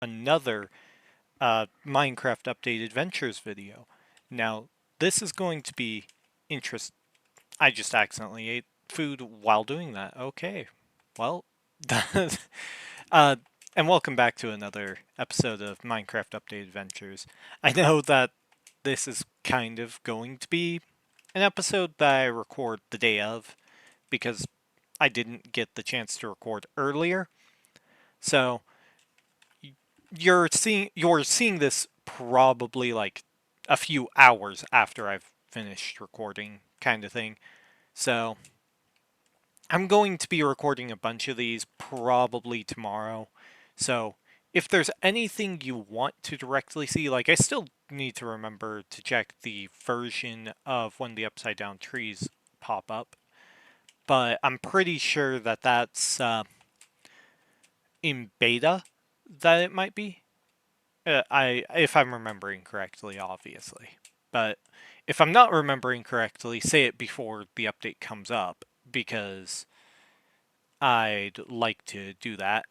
another Minecraft Update Adventures video. Now, this is going to be interest. I just accidentally ate food while doing that. Okay, well, uh, and welcome back to another episode of Minecraft Update Adventures. I know that this is kind of going to be an episode that I record the day of because I didn't get the chance to record earlier. So you're seeing this probably like a few hours after I've finished recording, kind of thing. So I'm going to be recording a bunch of these probably tomorrow. So if there's anything you want to directly see, like I still need to remember to check the version of when the upside down trees pop up, but I'm pretty sure that that's in beta that it might be. If I'm remembering correctly, obviously. But if I'm not remembering correctly, say it before the update comes up because I'd like to do that.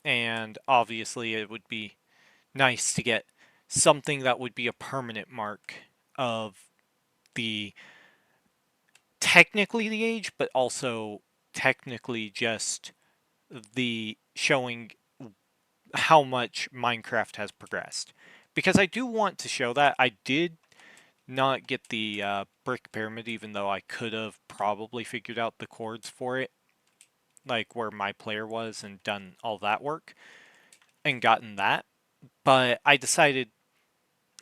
And obviously, it would be nice to get something that would be a permanent mark of the technically the age, but also technically just the showing how much Minecraft has progressed. Because I do want to show that. I did not get the brick pyramid, even though I could have probably figured out the chords for it, like where my player was, and done all that work and gotten that. But I decided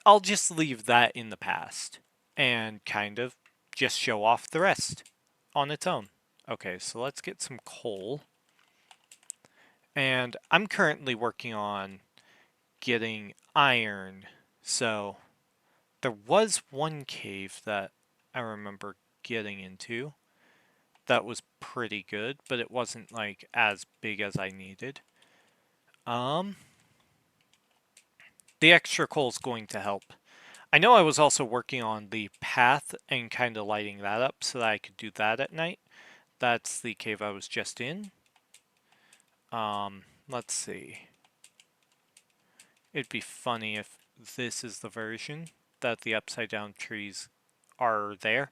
I'll just leave that in the past and kind of just show off the rest on its own. Okay, so let's get some coal. And I'm currently working on getting iron. So there was one cave that I remember getting into that was pretty good, but it wasn't like as big as I needed. Um, the extra coal is going to help. I know I was also working on the path and kind of lighting that up so that I could do that at night. That's the cave I was just in. Let's see. It'd be funny if this is the version that the upside down trees are there.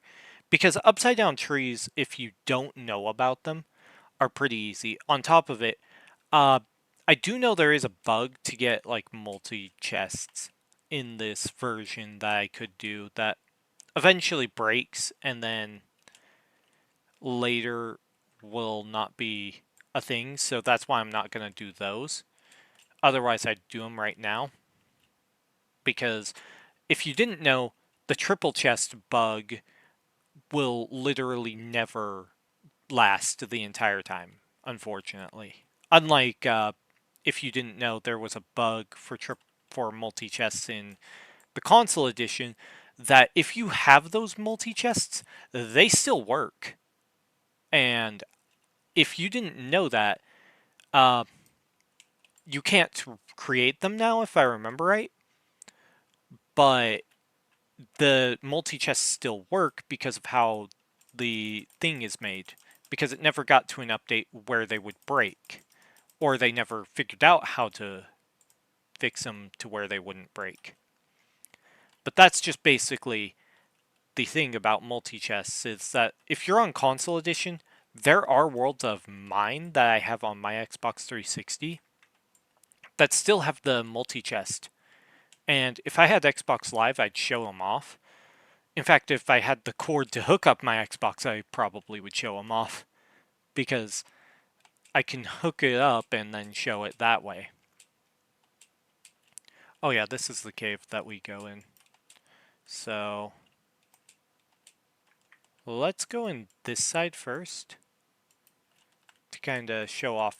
Because upside down trees, if you don't know about them, are pretty easy. On top of it, uh, I do know there is a bug to get like multi chests in this version that I could do that eventually breaks and then later will not be a thing. So that's why I'm not going to do those. Otherwise, I'd do them right now. Because if you didn't know, the triple chest bug will literally never last the entire time, unfortunately. Unlike if you didn't know, there was a bug for multi chests in the console edition that if you have those multi chests, they still work. And if you didn't know that, uh, you can't create them now, if I remember right. But the multi chests still work because of how the thing is made. Because it never got to an update where they would break, or they never figured out how to fix them to where they wouldn't break. But that's just basically the thing about multi-chests is that if you're on console edition, there are worlds of mine that I have on my Xbox 360 that still have the multi-chest. And if I had Xbox Live, I'd show them off. In fact, if I had the cord to hook up my Xbox, I probably would show them off because I can hook it up and then show it that way. Oh yeah, this is the cave that we go in. So let's go in this side first to kind of show off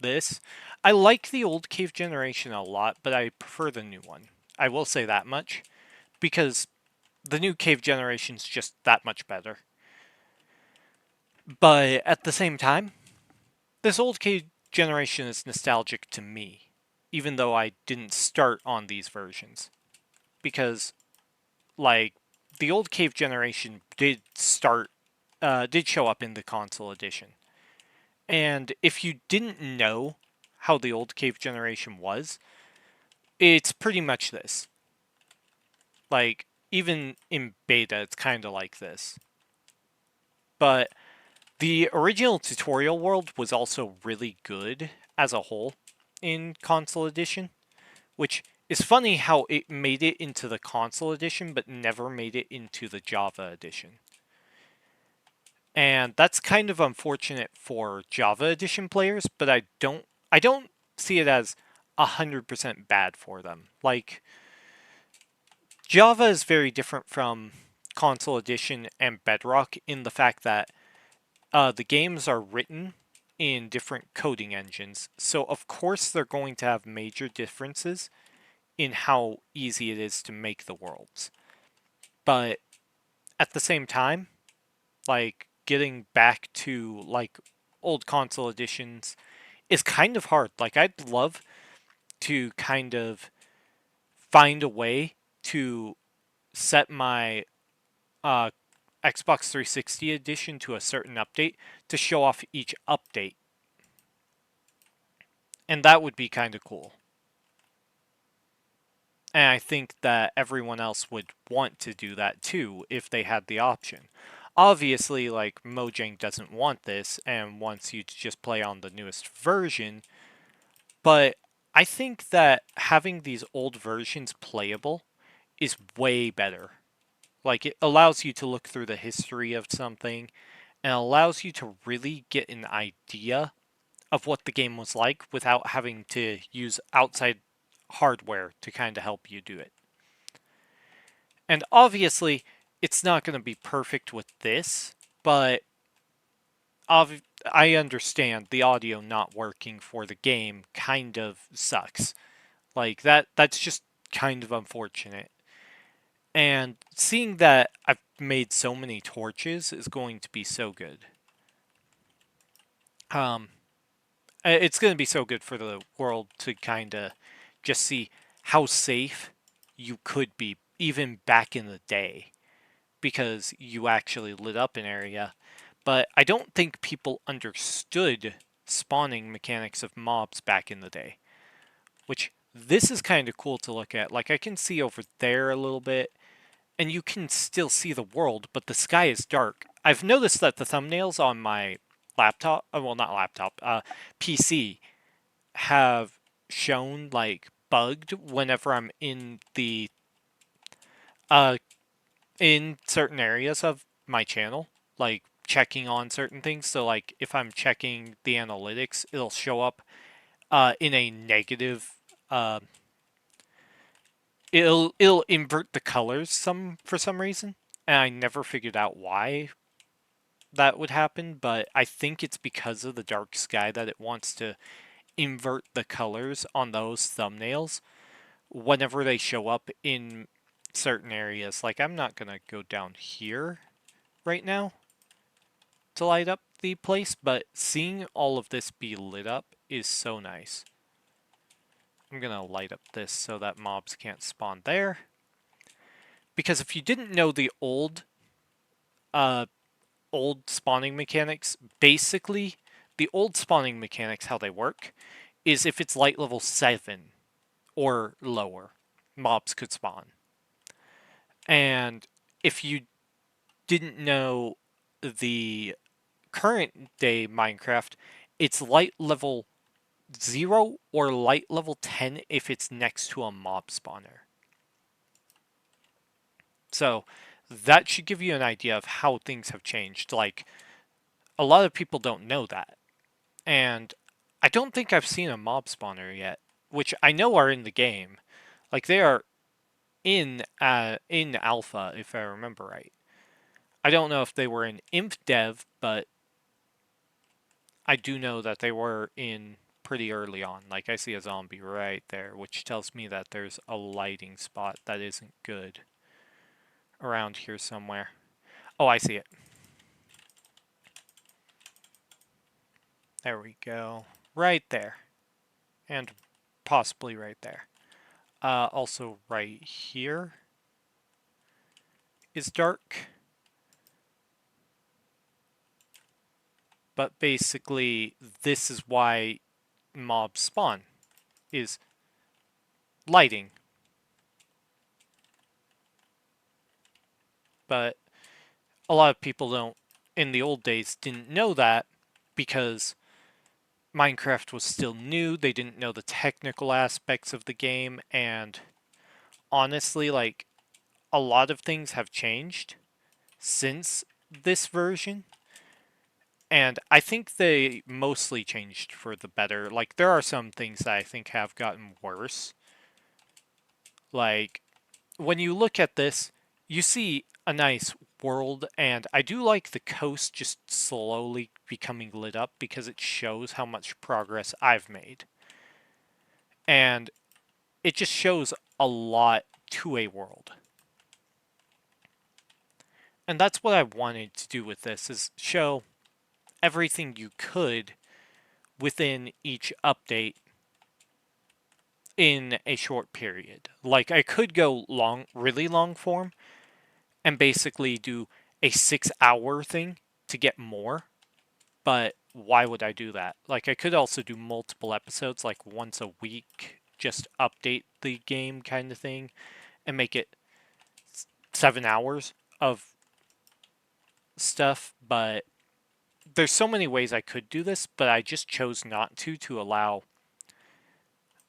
this. I like the old cave generation a lot, but I prefer the new one. I will say that much because the new cave generation is just that much better. But at the same time, this old cave generation is nostalgic to me, even though I didn't start on these versions. Because, like, the old cave generation did show up in the console edition. And if you didn't know how the old cave generation was, it's pretty much this. Like, even in beta, it's kind of like this. But the original tutorial world was also really good as a whole in console edition, which is funny how it made it into the console edition but never made it into the Java edition. And that's kind of unfortunate for Java edition players, but I don't see it as 100% bad for them. Like, Java is very different from console edition and Bedrock in the fact that the games are written in different coding engines. So of course they're going to have major differences in how easy it is to make the worlds. But at the same time, like getting back to like old console editions is kind of hard. Like I'd love to kind of find a way to set my uh, Xbox 360 edition to a certain update to show off each update. And that would be kind of cool. And I think that everyone else would want to do that too if they had the option. Obviously, like, Mojang doesn't want this and wants you to just play on the newest version, but I think that having these old versions playable is way better. Like, it allows you to look through the history of something and allows you to really get an idea of what the game was like without having to use outside hardware to kind of help you do it. And obviously, it's not going to be perfect with this, but I understand the audio not working for the game kind of sucks. Like that's just kind of unfortunate. And seeing that I've made so many torches is going to be so good. Um it's going to be so good for the world to kind of just see how safe you could be even back in the day because you actually lit up an area. But I don't think people understood spawning mechanics of mobs back in the day, which this is kind of cool to look at. Like I can see over there a little bit, and you can still see the world, but the sky is dark. I've noticed that the thumbnails on my laptop, well, not laptop, PC, have shown like bugged whenever I'm uh in certain areas of my channel, like checking on certain things. So like if I'm checking the analytics, it'll show up in a negative. Uh, it'll invert the colors for some reason, and I never figured out why that would happen. But I think it's because of the dark sky that it wants to invert the colors on those thumbnails whenever they show up in certain areas. Like I'm not gonna go down here right now to light up the place, but seeing all of this be lit up is so nice. I'm gonna light up this so that mobs can't spawn there. Because if you didn't know the uh, old spawning mechanics, basically, the old spawning mechanics, how they work, is if it's light level 7 or lower, mobs could spawn. And if you didn't know the current day Minecraft, it's light level 0 or light level 10 if it's next to a mob spawner. So that should give you an idea of how things have changed. Like, a lot of people don't know that. And I don't think I've seen a mob spawner yet, which I know are in the game. Like, they are in alpha, if I remember right. I don't know if they were in imp dev, but I do know that they were in pretty early on. Like I see a zombie right there, which tells me that there's a lighting spot that isn't good around here somewhere. Oh, I see it. There we go. Right there. And possibly right there. Also right here is dark. But basically, this is why mobs spawn, is lighting. But a lot of people don't, in the old days, didn't know that because Minecraft was still new. They didn't know the technical aspects of the game, and honestly, like, a lot of things have changed since this version. And I think they mostly changed for the better. Like, there are some things that I think have gotten worse. Like, when you look at this, you see a nice world, and I do like the coast just slowly becoming lit up because it shows how much progress I've made. And it just shows a lot to a world. And that's what I wanted to do with this, is show everything you could within each update in a short period. Like, I could go long, really long form, and basically do a 6 hour thing to get more, but why would I do that? Like, I could also do multiple episodes, like once a week, just update the game kind of thing, and make it 7 hours of stuff, but there's so many ways I could do this, but I just chose not to allow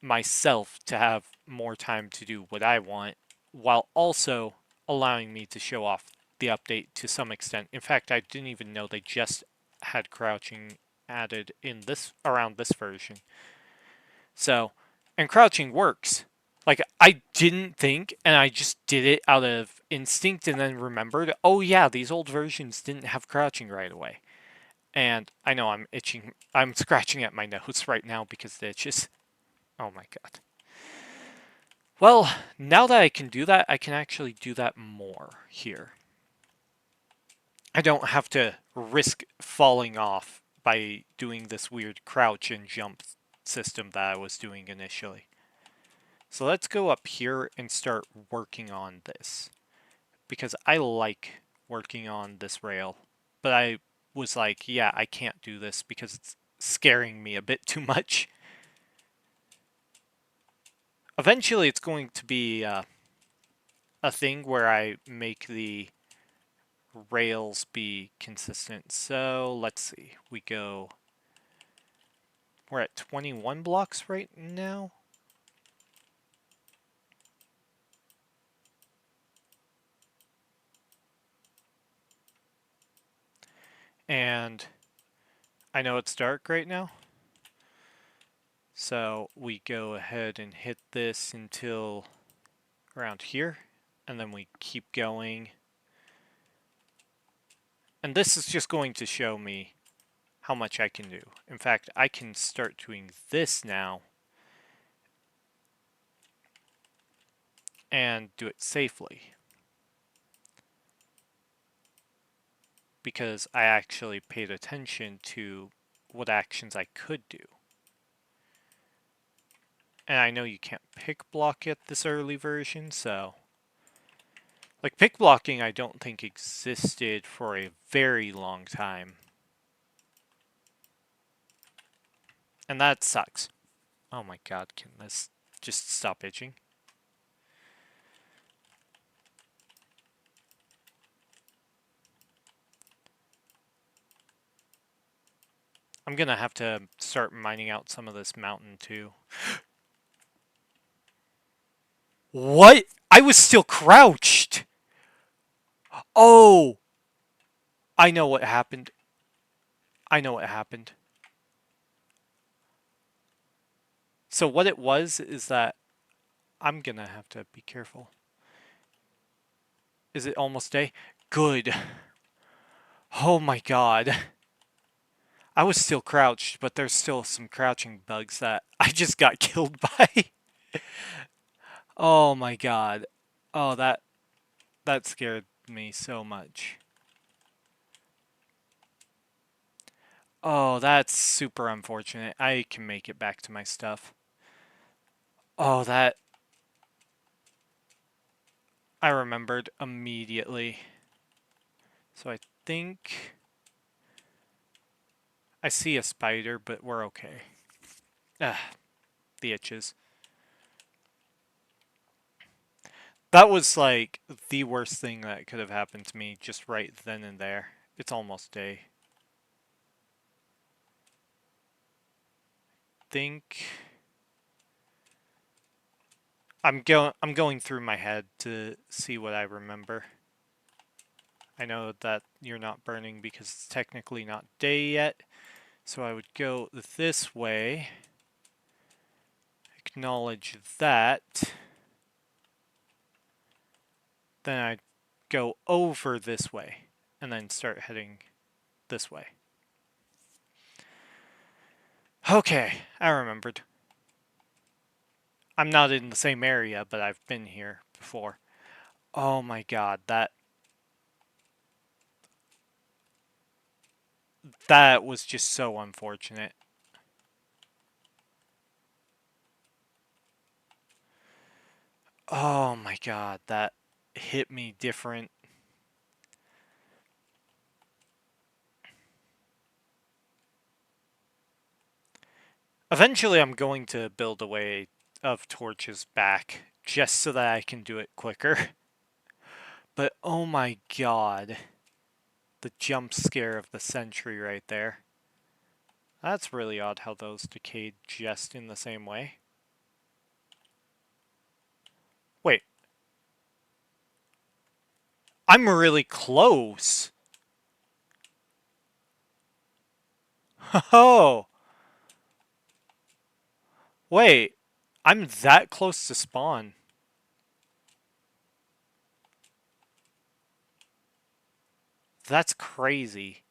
myself to have more time to do what I want, while also allowing me to show off the update to some extent. In fact, I didn't even know they just had crouching added in this around this version. So, and crouching works. Like, I didn't think, and I just did it out of instinct and then remembered, oh yeah, these old versions didn't have crouching right away. And I know I'm itching, I'm scratching at my nose right now because the itches. Oh my god. Well, now that I can do that, I can actually do that more here. I don't have to risk falling off by doing this weird crouch and jump system that I was doing initially. So let's go up here and start working on this, because I like working on this rail, but I was like, yeah, I can't do this because it's scaring me a bit too much. Eventually it's going to be a thing where I make the rails be consistent. So let's see, we're at 21 blocks right now. And I know it's dark right now. So we go ahead and hit this until around here, and then we keep going. And this is just going to show me how much I can do. In fact, I can start doing this now and do it safely, because I actually paid attention to what actions I could do. And I know you can't pick block at this early version, so... Like, pick blocking I don't think existed for a very long time. And that sucks. Oh my god, can this just stop itching? I'm gonna have to start mining out some of this mountain too. What? I was still crouched! Oh! I know what happened. I know what happened. So what it was is that... I'm gonna have to be careful. Is it almost day? Good. Oh my god. I was still crouched, but there's still some crouching bugs that I just got killed by. Oh my god. Oh, that scared me so much. Oh, that's super unfortunate. I can make it back to my stuff. Oh, that... I remembered immediately. So I think... I see a spider, but we're okay. The itches. That was like the worst thing that could have happened to me just right then and there. It's almost day. Think I'm going through my head to see what I remember. I know that you're not burning because it's technically not day yet. So I would go this way. Acknowledge that. Then I'd go over this way and then start heading this way. Okay, I remembered. I'm not in the same area, but I've been here before. Oh my god, that was just so unfortunate. Oh my god, that hit me different. Eventually I'm going to build a way of torches back just so that I can do it quicker. But oh my god, the jump scare of the century right there. That's really odd how those decayed just in the same way. Wait. I'm really close. Oh. Wait. I'm that close to spawn. That's crazy.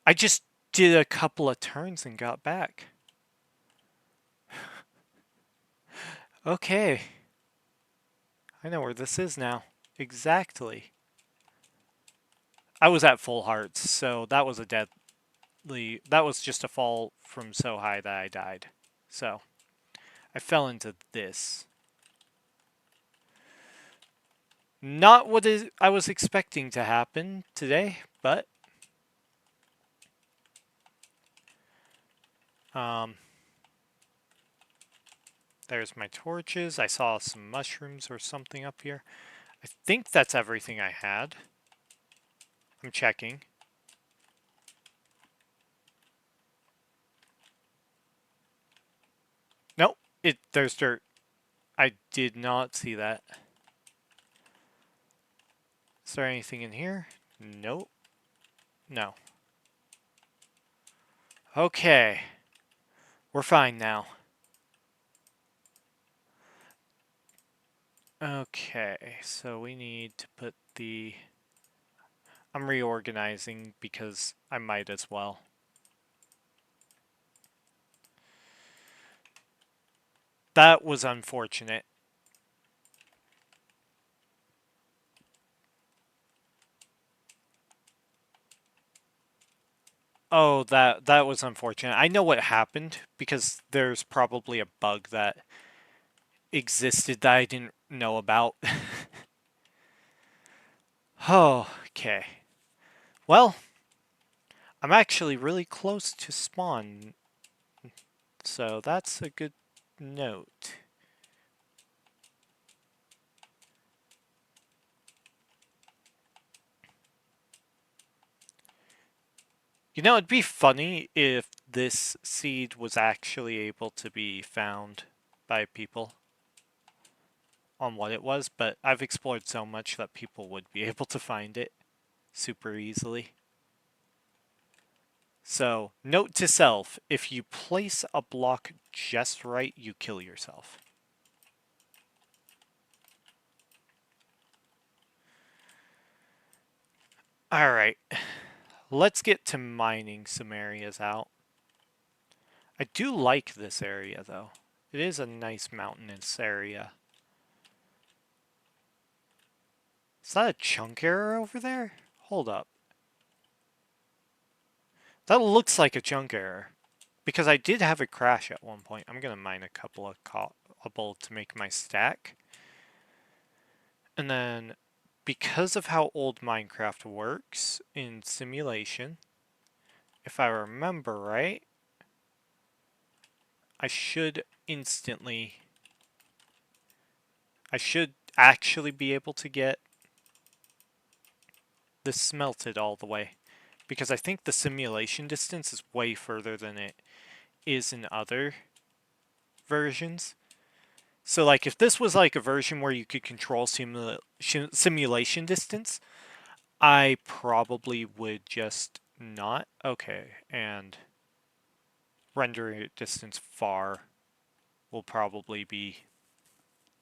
I just did a couple of turns and got back. Okay. I know where this is now. Exactly. I was at full hearts, so that was a deadly... That was just a fall from so high that I died. So, I fell into this. Not what I was expecting to happen today, but... There's my torches. I saw some mushrooms or something up here. I think that's everything I had. I'm checking. Nope, there's dirt. I did not see that. Is there anything in here? Nope. No. Okay. We're fine now. Okay, so we need to put the... I'm reorganizing because I might as well. That was unfortunate. Oh, that was unfortunate. I know what happened because there's probably a bug that existed that I didn't know about. Oh, okay. Well, I'm actually really close to spawn, so that's a good note. You know, it'd be funny if this seed was actually able to be found by people on what it was, but I've explored so much that people would be able to find it super easily. So, note to self, if you place a block just right, you kill yourself. Alright, let's get to mining some areas out. I do like this area, though. It is a nice mountainous area. Is that a chunk error over there? Hold up. That looks like a chunk error. Because I did have it crash at one point. I'm going to mine a couple of cobble to make my stack. And then, because of how old Minecraft works in simulation, if I remember right, I should actually be able to get this smelted all the way. Because I think the simulation distance is way further than it is in other versions. So like if this was like a version where you could control simulation distance, I probably would just not. Okay, and render distance far will probably be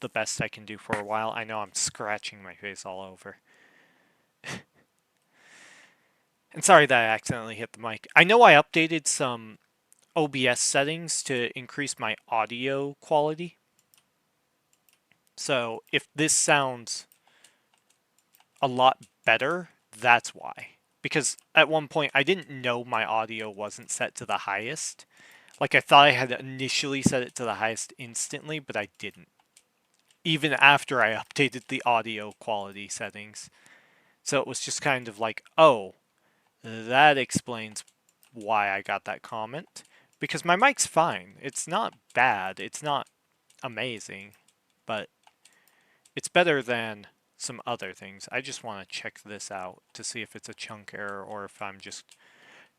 the best I can do for a while. I know I'm scratching my face all over. And sorry that I accidentally hit the mic. I know I updated some OBS settings to increase my audio quality. So if this sounds a lot better, that's why. Because at one point I didn't know my audio wasn't set to the highest. Like I thought I had initially set it to the highest instantly, but I didn't. Even after I updated the audio quality settings. So it was just kind of like, oh, that explains why I got that comment. Because my mic's fine. It's not bad. It's not amazing. But it's better than some other things. I just want to check this out to see if it's a chunk error or if I'm just...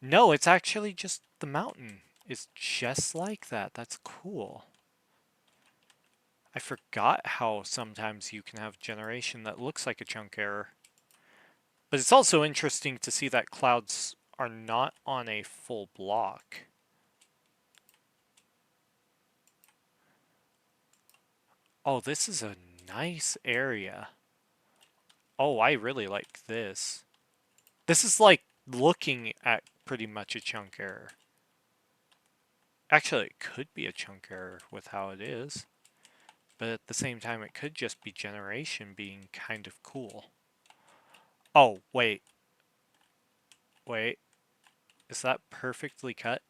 No, it's actually just the mountain. It's just like that. That's cool. I forgot how sometimes you can have generation that looks like a chunk error. But it's also interesting to see that clouds are not on a full block. Oh, this is a nice area. Oh, I really like this. This is like looking at pretty much a chunk error. Actually, it could be a chunk error with how it is. But at the same time, it could just be generation being kind of cool. Oh, wait. Wait. Is that perfectly cut?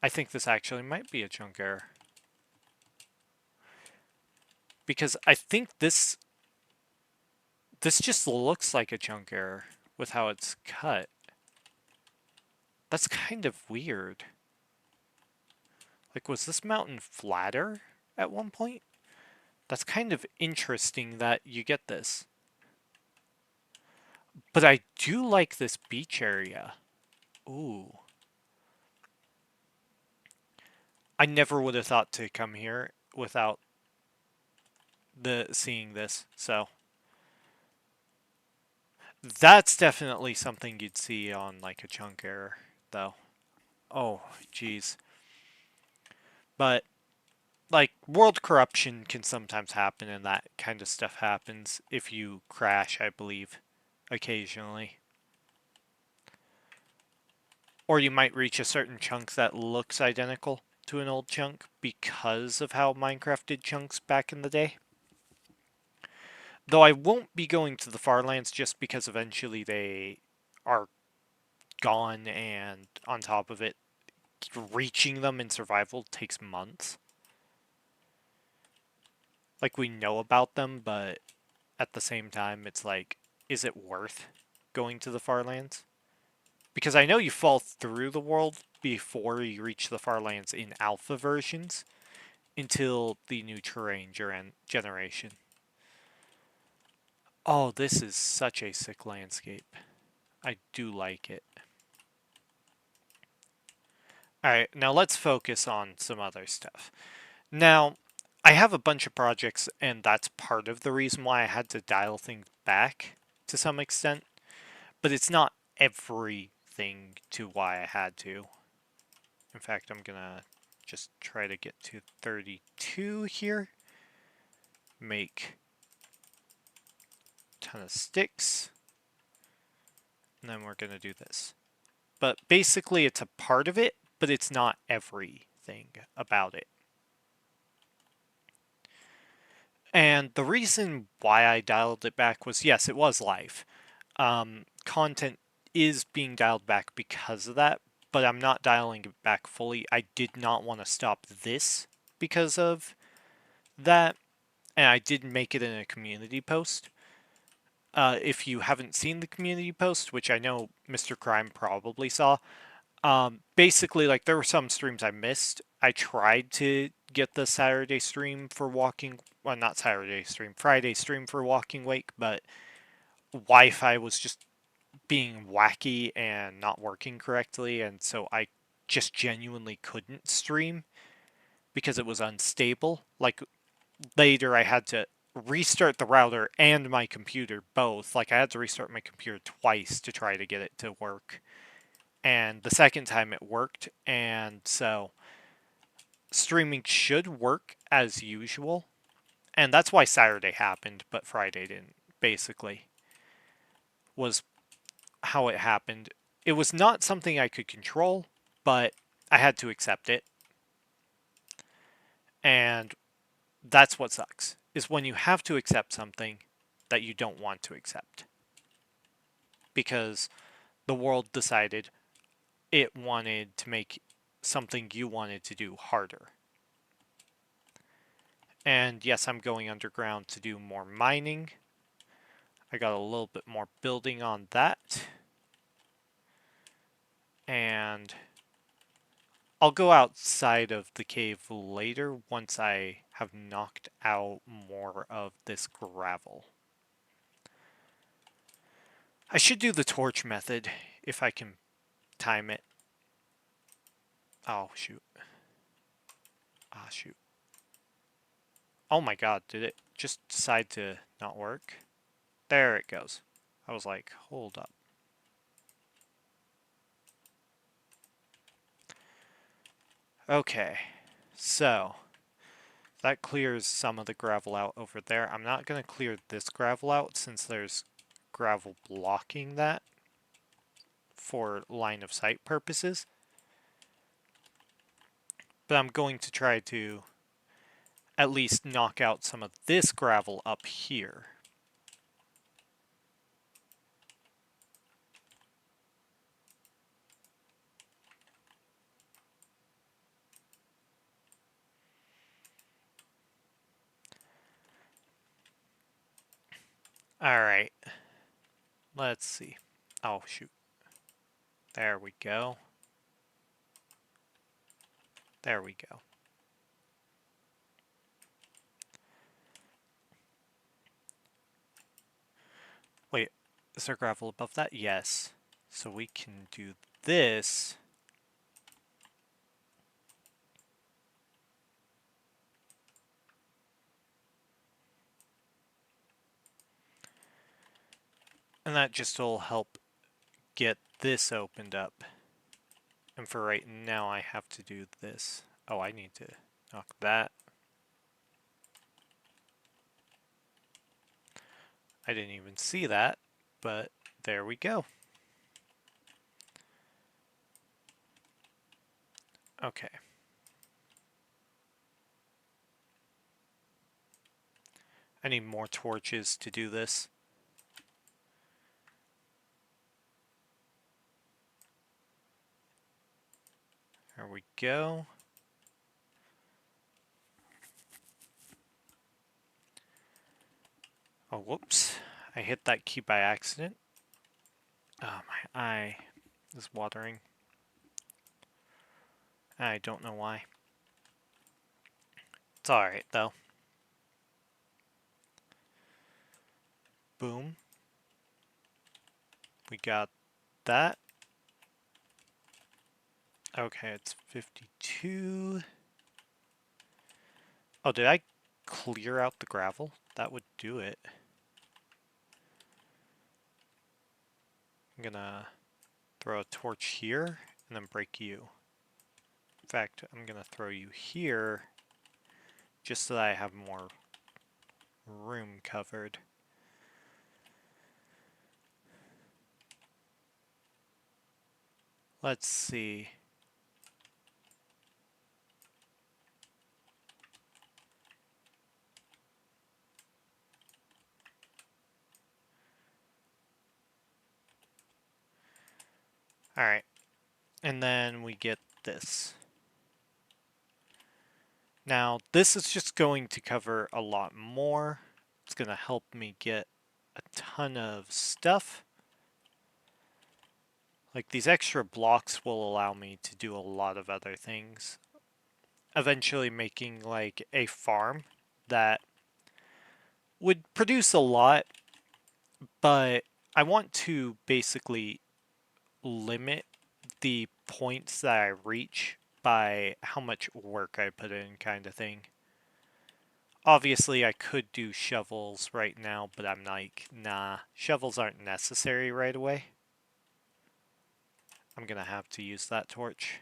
I think this actually might be a chunk error. Because I think this just looks like a chunk error with how it's cut. That's kind of weird. Like, was this mountain flatter at one point? That's kind of interesting that you get this. But I do like this beach area. Ooh. I never would have thought to come here without seeing this, so. That's definitely something you'd see on like a chunk error, though. Oh, geez. But like world corruption can sometimes happen, and that kind of stuff happens if you crash, I believe, occasionally. Or you might reach a certain chunk that looks identical to an old chunk because of how Minecraft did chunks back in the day. Though I won't be going to the Farlands just because eventually they are gone, and on top of it, reaching them in survival takes months. Like, we know about them, but at the same time, it's like, is it worth going to the Farlands? Because I know you fall through the world before you reach the Farlands in alpha versions until the new terrain generation. Oh, this is such a sick landscape. I do like it. Alright, now let's focus on some other stuff. Now, I have a bunch of projects, and that's part of the reason why I had to dial things back to some extent. But it's not everything to why I had to. In fact, I'm gonna just try to get to 32 here. Make a ton of sticks. And then we're gonna do this. But basically it's a part of it, but it's not everything about it. And the reason why I dialed it back was, yes, it was live. Content is being dialed back because of that, but I'm not dialing it back fully. I did not want to stop this because of that, and I did make it in a community post. if you haven't seen the community post, which I know Mr. Crime probably saw, basically, like, there were some streams I missed. I tried to get the Saturday stream for walking, well, not Saturday stream, Friday stream for Walking Wake, but Wi-Fi was just being wacky and not working correctly, and so I just genuinely couldn't stream because it was unstable. Like, later I had to restart the router and my computer both. Like, I had to restart my computer twice to try to get it to work. And the second time it worked, and so streaming should work as usual. And that's why Saturday happened, but Friday didn't, basically, was how it happened. It was not something I could control, but I had to accept it. And that's what sucks, is when you have to accept something that you don't want to accept. Because the world decided it wanted to make something you wanted to do harder. And yes, I'm going underground to do more mining. I got a little bit more building on that. And I'll go outside of the cave later once I have knocked out more of this gravel. I should do the torch method if I can time it. Oh, shoot. Ah, shoot. Oh my god, did it just decide to not work? There it goes. I was like, hold up. Okay, so that clears some of the gravel out over there. I'm not going to clear this gravel out since there's gravel blocking that for line of sight purposes. But I'm going to try to at least knock out some of this gravel up here. Alright. Let's see. Oh, shoot. There we go. There we go. Wait, is there gravel above that? Yes. So we can do this. And that just will help get this opened up. And for right now, I have to do this. Oh, I need to knock that. I didn't even see that, but there we go. Okay. I need more torches to do this. There we go. Oh, whoops. I hit that key by accident. Oh, my eye is watering. I don't know why. It's alright, though. Boom. We got that. Okay, it's 52. Oh, did I clear out the gravel? That would do it. I'm gonna throw a torch here and then break you. In fact, I'm gonna throw you here just so that I have more room covered. Let's see. Alright. And then we get this. Now, this is just going to cover a lot more. It's going to help me get a ton of stuff. Like, these extra blocks will allow me to do a lot of other things. Eventually making, like, a farm that would produce a lot, but I want to basically limit the points that I reach by how much work I put in, kind of thing. Obviously, I could do shovels right now, but I'm like, nah, shovels aren't necessary right away. I'm gonna have to use that torch.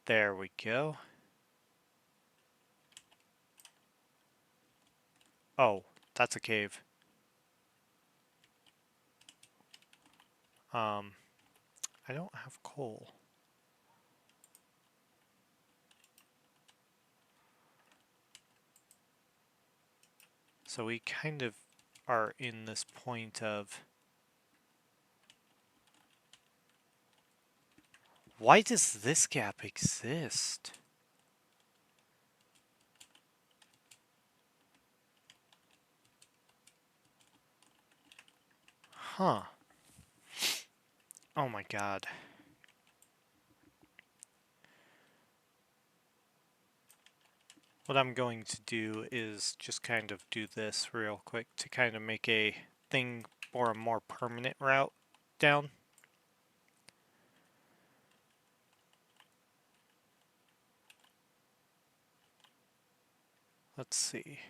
There we go. Oh, that's a cave. I don't have coal. So we kind of are in this point of, why does this gap exist? Huh. Oh my god. What I'm going to do is just kind of do this real quick to kind of make a thing or a more permanent route down. Let's see.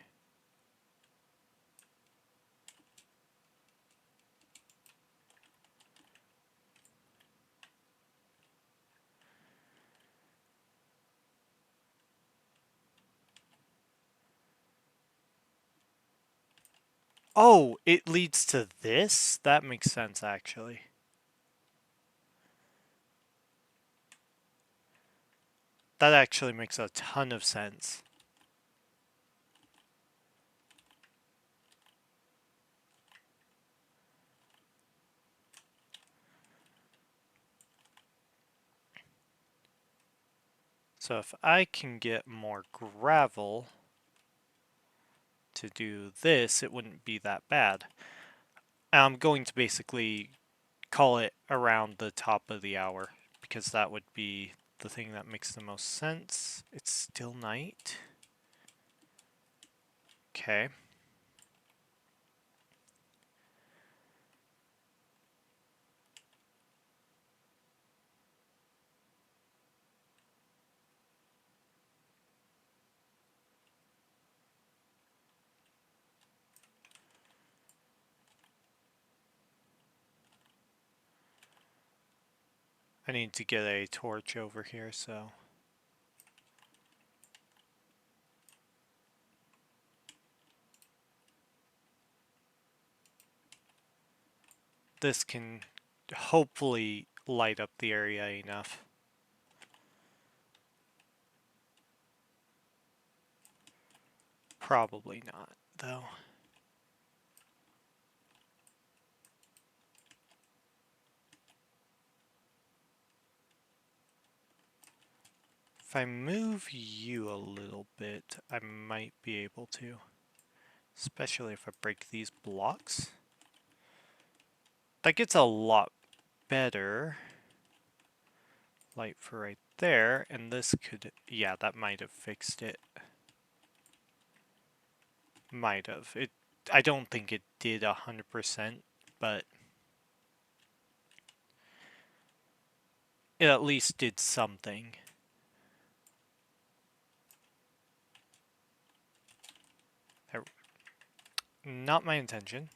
Oh, it leads to this? That makes sense, actually. That actually makes a ton of sense. So if I can get more gravel to do this, it wouldn't be that bad. I'm going to basically call it around the top of the hour, because that would be the thing that makes the most sense. It's still night. Okay. I need to get a torch over here, so... this can hopefully light up the area enough. Probably not, though. If I move you a little bit, I might be able to. Especially if I break these blocks. That gets a lot better. Light for right there, and this could... yeah, that might have fixed it. Might have. I don't think it did 100%, but... it at least did something. Not my intention.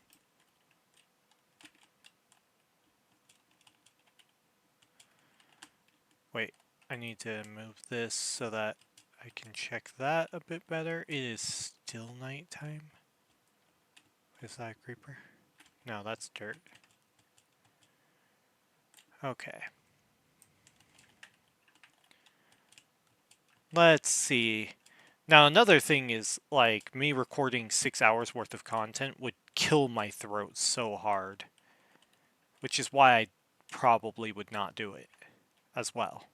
Wait, I need to move this so that I can check that a bit better. It is still nighttime. Is that a creeper? No, that's dirt. Okay. Let's see. Now another thing is, like, me recording 6 hours worth of content would kill my throat so hard. Which is why I probably would not do it as well.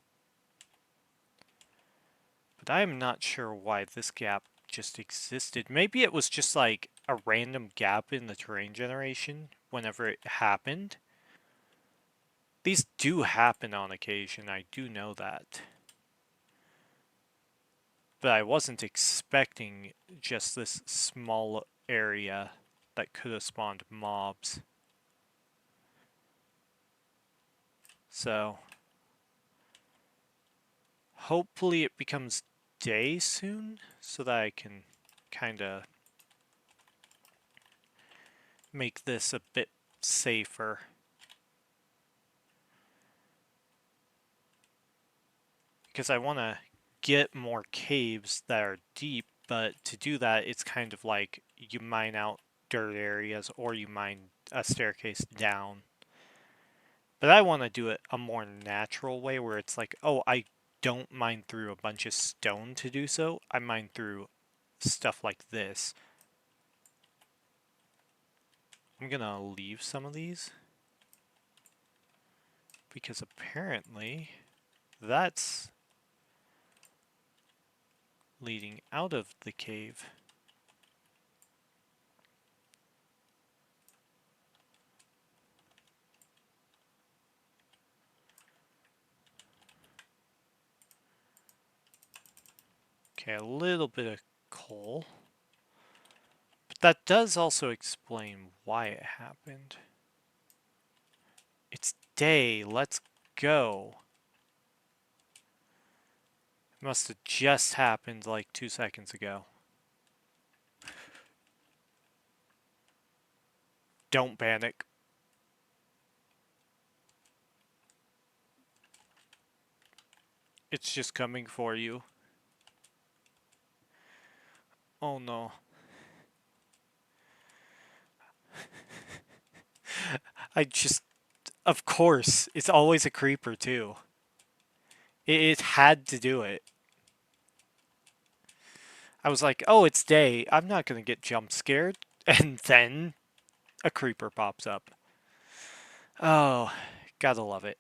But I am not sure why this gap just existed. Maybe it was just like a random gap in the terrain generation whenever it happened. These do happen on occasion, I do know that. But I wasn't expecting just this small area that could have spawned mobs. So hopefully it becomes day soon so that I can kind of make this a bit safer. Because I want to get more caves that are deep, but to do that, it's kind of like you mine out dirt areas or you mine a staircase down. But I want to do it a more natural way where it's like, oh, I don't mine through a bunch of stone to do so. I mine through stuff like this. I'm going to leave some of these because apparently that's leading out of the cave. Okay, a little bit of coal. But that does also explain why it happened. It's day, let's go. It must have just happened like 2 seconds ago. Don't panic. It's just coming for you. Oh no. Of course, it's always a creeper too. It had to do it. I was like, oh, it's day. I'm not gonna get jump scared. And then a creeper pops up. Oh, gotta love it.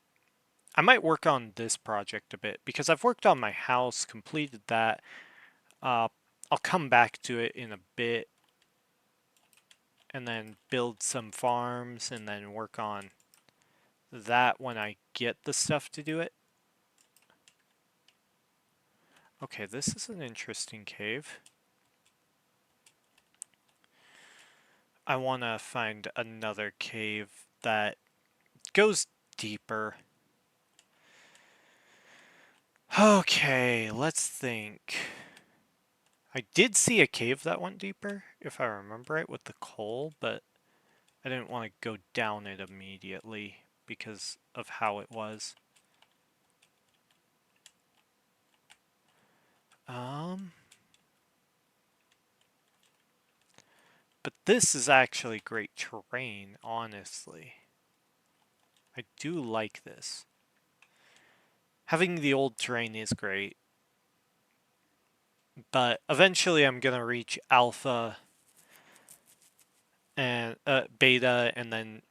I might work on this project a bit because I've worked on my house, completed that. Uh, I'll come back to it in a bit and then build some farms and then work on that when I get the stuff to do it. Okay, this is an interesting cave. I want to find another cave that goes deeper. Okay, let's think. I did see a cave that went deeper, if I remember it, with the coal, but I didn't want to go down it immediately because of how it was. But this is actually great terrain, honestly. I do like this. Having the old terrain is great. But eventually I'm going to reach alpha and beta and then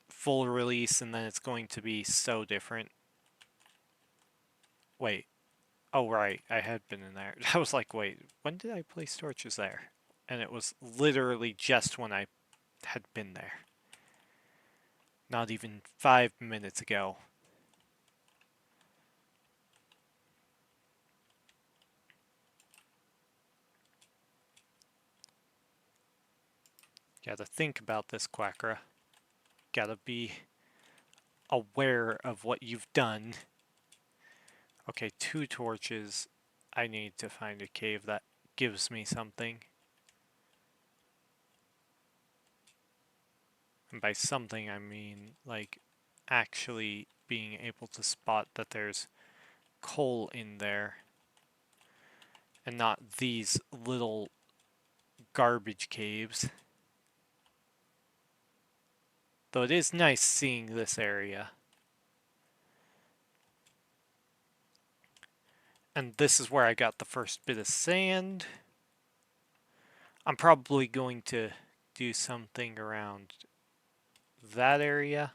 full release and then it's going to be so different. Wait. Oh, right. I had been in there. I was like, wait, when did I place torches there? And it was literally just when I had been there. Not even 5 minutes ago. Gotta think about this, Quackra. Gotta be aware of what you've done. Okay, 2 torches. I need to find a cave that gives me something. And by something, I mean, like, actually being able to spot that there's coal in there. And not these little garbage caves. Though it is nice seeing this area. And this is where I got the first bit of sand. I'm probably going to do something around that area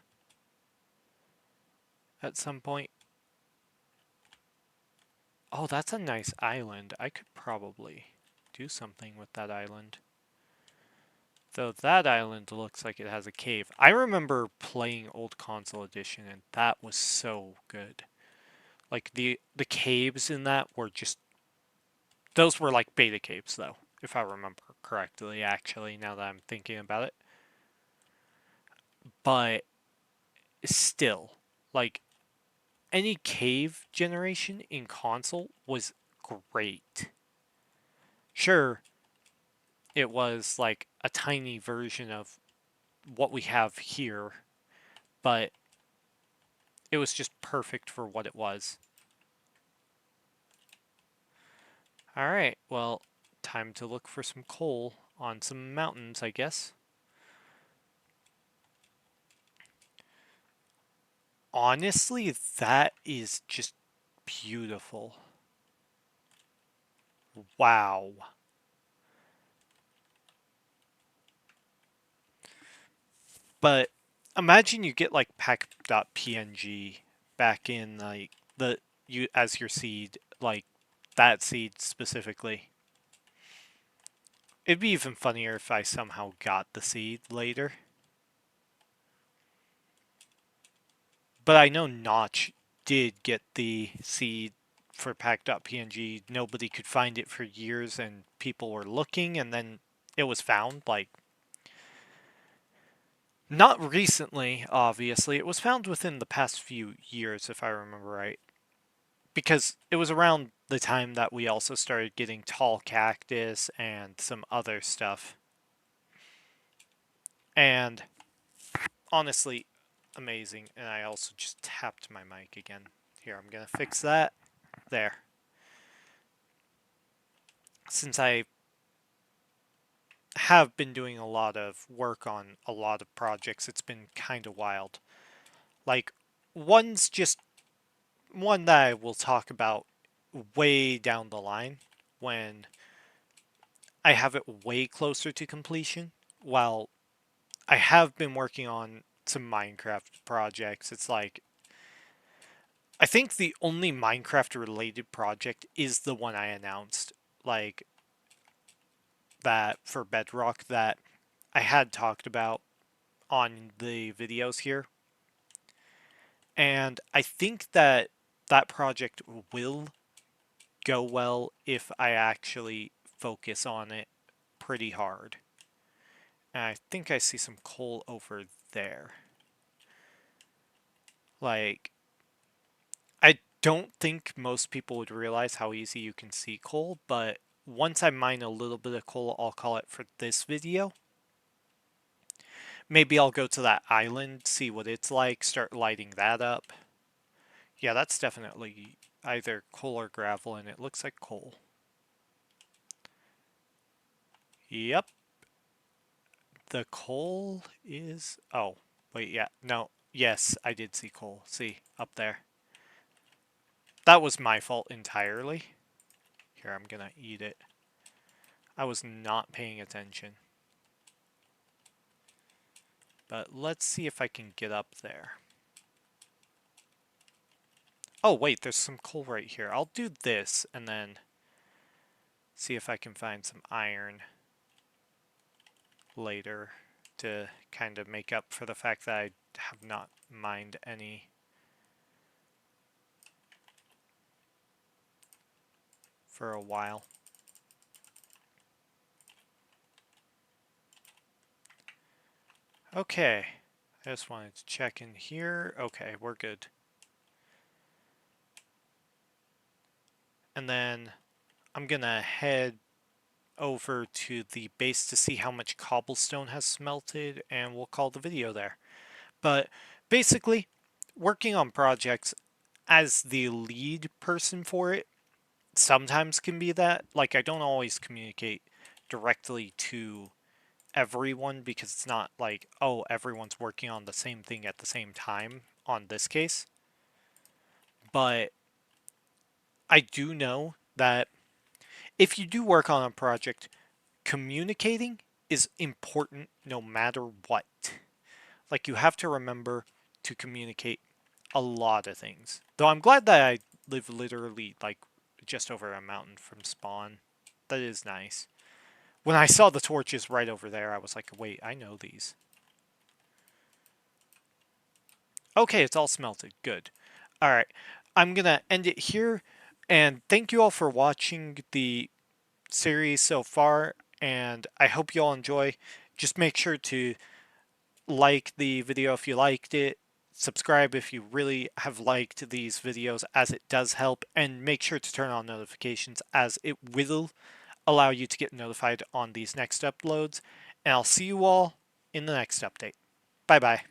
at some point. Oh, that's a nice island. I could probably do something with that island. Though that island looks like it has a cave. I remember playing old console edition and that was so good. Like the caves in that were just those were like beta caves though, if I remember correctly actually now that I'm thinking about it. But still, like any cave generation in console was great. Sure, it was like a tiny version of what we have here, but it was just perfect for what it was. Alright, well, time to look for some coal on some mountains, I guess. Honestly, that is just beautiful. Wow. But imagine you get like pack.png back in like the you as your seed, like that seed specifically. It'd be even funnier if I somehow got the seed later. But I know Notch did get the seed for pack.png. Nobody could find it for years and people were looking and then it was found like not recently, obviously. It was found within the past few years if I remember right. Because it was around the time that we also started getting tall cactus and some other stuff. And honestly, amazing. And I also just tapped my mic again. Here, I'm going to fix that. There. Since I have been doing a lot of work on a lot of projects, it's been kind of wild. Like, one's just one that I will talk about way down the line when I have it way closer to completion. While I have been working on some Minecraft projects, it's like I think the only Minecraft related project is the one I announced, like that for Bedrock that I had talked about on the videos here. And I think that that project will go well if I actually focus on it pretty hard. And I think I see some coal over there. Like, I don't think most people would realize how easy you can see coal, but once I mine a little bit of coal, I'll call it for this video. Maybe I'll go to that island, see what it's like, start lighting that up. Yeah, that's definitely either coal or gravel, and it looks like coal. Yep. The coal is... Oh, wait, yeah. No. Yes, I did see coal. See, up there. That was my fault entirely. Here, I'm gonna eat it. I was not paying attention. But let's see if I can get up there. Oh, wait, there's some coal right here. I'll do this and then see if I can find some iron later to kind of make up for the fact that I have not mined any for a while. Okay, I just wanted to check in here. Okay, we're good. And then I'm gonna head over to the base to see how much cobblestone has smelted, and we'll call the video there. But basically, working on projects as the lead person for it sometimes can be that. Like, I don't always communicate directly to everyone because it's not like, oh, everyone's working on the same thing at the same time on this case. But I do know that if you do work on a project, communicating is important no matter what. Like, you have to remember to communicate a lot of things. Though I'm glad that I live literally, like, just over a mountain from spawn. That is nice. When I saw the torches right over there, I was like, wait, I know these. Okay, it's all smelted. Good. Alright, I'm gonna end it here, and thank you all for watching the series so far, and I hope you all enjoy. Just make sure to like the video if you liked it, subscribe if you really have liked these videos, as it does help, and make sure to turn on notifications, as it will allow you to get notified on these next uploads. And I'll see you all in the next update. Bye bye.